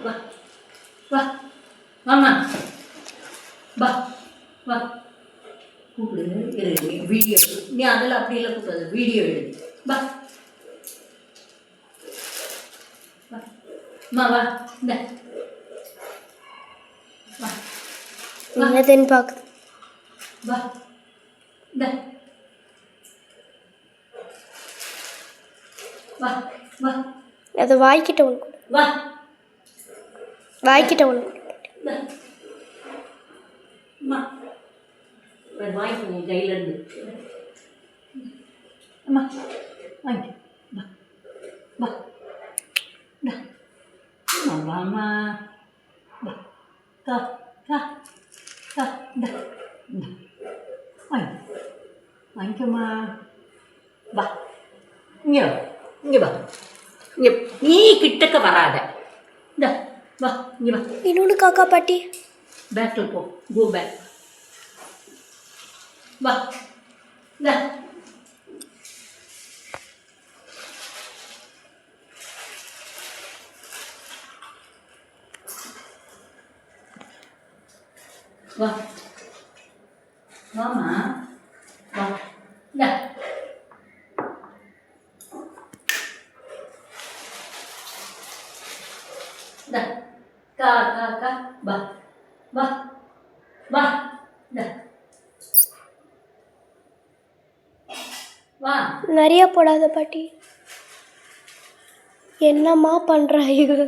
வா வா வாமா வா வா கூப்பிடு. வீடியோ நீ அதில் அப்படியெல்லாம் கூப்பிடாது, வீடியோ எடு. வா வா வா இந்த வா என்னதுன்னு பார்க்குது. வா இந்த வா வா அது வாய்க்கிட்ட ஒன்று வா வாய்க்கிட்ட ஒன்று இந்த அம்மா வாங்கிக்கோ உன் கையிலேருந்து. அம்மா வாங்கி வா வா வாமா வா கா கா கா இந்த இந்த வாங்கி வாங்கிக்கோமா. வா இங்கே வா இங்கே வா இங்கே நீ கிட்டக்க வராத. இந்த வா இங்கே வா. இன்னொன்று காக்கா பாட்டி பேக்கில் போ, கோ பேக். வா இந்த வா வாமா வா இந்த இந்த கா கா கா வா வா வா இந்த வா நிறைய போடாத பாட்டி. என்னம்மா பண்ணுறா இது?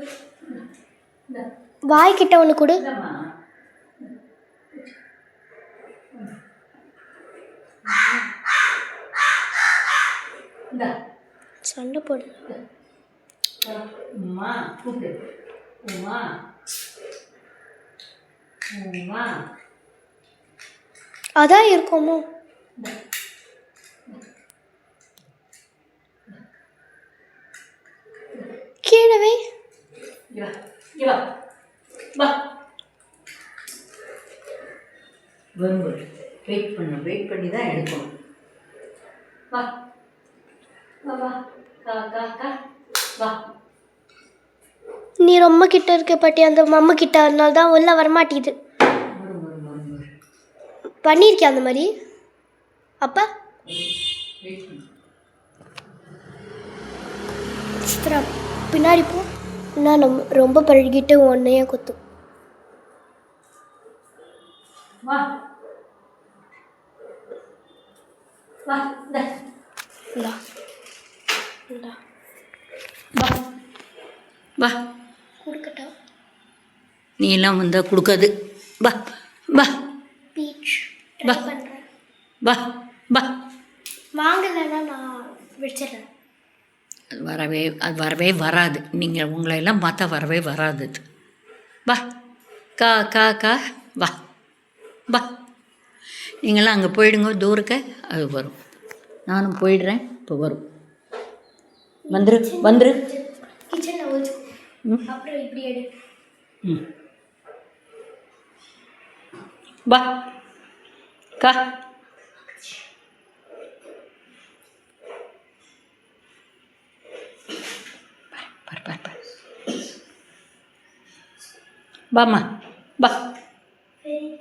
இந்த வாய்க்கிட்ட ஒன்று கொடு. இந்தம்மா இந்த சண்டை போடு. உமா கூப்பிடு. உமா உமா அதான் இருக்குமோ. கீழவே இங்க வா இங்க வா வா. வரும் வெயிட் பண்ணி தான் எடுக்கணும். வா வா வா கா கா கா வா. நீ ரொம்ப கிட்ட இருக்க பாட்டி. அந்த மம்மு கிட்ட, அதனால தான் உள்ள வரமாட்டேங்குது. வரும் வரும் வரும் வரும். பண்ணியிருக்கேன் அந்த மாதிரி. அப்பா வெயிட் பண்ணு. சித்ரா பின்னாடி போ. நான் ரொம்ப பழகிட்டு ஒன்றையே குத்தும். வா வா இந்த இந்தா இந்தா வா வா. கொடுக்கட்டா? நீ எல்லாம் வந்தால் கொடுக்காது. வா வா பீச் வா. பண்ணுறேன். வா வா. வாங்கலைன்னா நான் வச்சிடுறேன். அது வரவே வராது. நீங்கள் உங்களையெல்லாம் பார்த்தா வரவே வராது அது. வா கா கா கா வா வா. நீங்களாம் அங்கே போயிடுங்க தூரக்க, அது வரும். நானும் போயிடுறேன், இப்போ வரும். வந்துரு வந்துரு. கிச்சனில் வச்சு அப்புறம் இப்படி எடு. ம் வா கா. பாரு பாரு பாரு. வாம்மா வா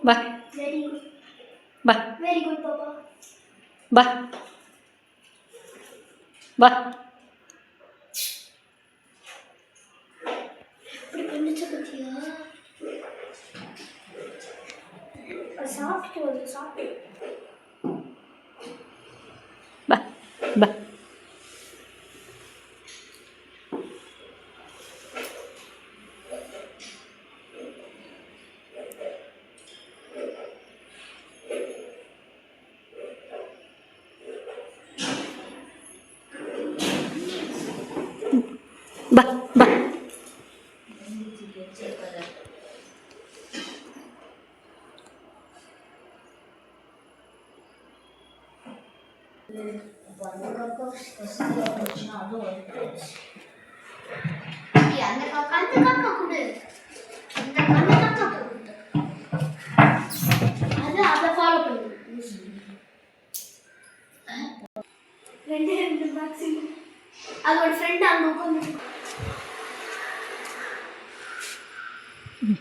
வா வெரி வா வெரி குட் பாப்பா. வா வா. இப்படி பண்ணிச்சு பத்தியா? சாப்பிட்டு வந்து சாப்பிட்டு வா வா. வா வா. அந்த காக்கா கொடு. அந்த காக்கா கொடு. அது அதை ஃபாலோ பண்ணு. ரெண்டு பாக்ஸிங். அதோட ஃப்ரெண்ட் அங்கே உட்காந்து ம்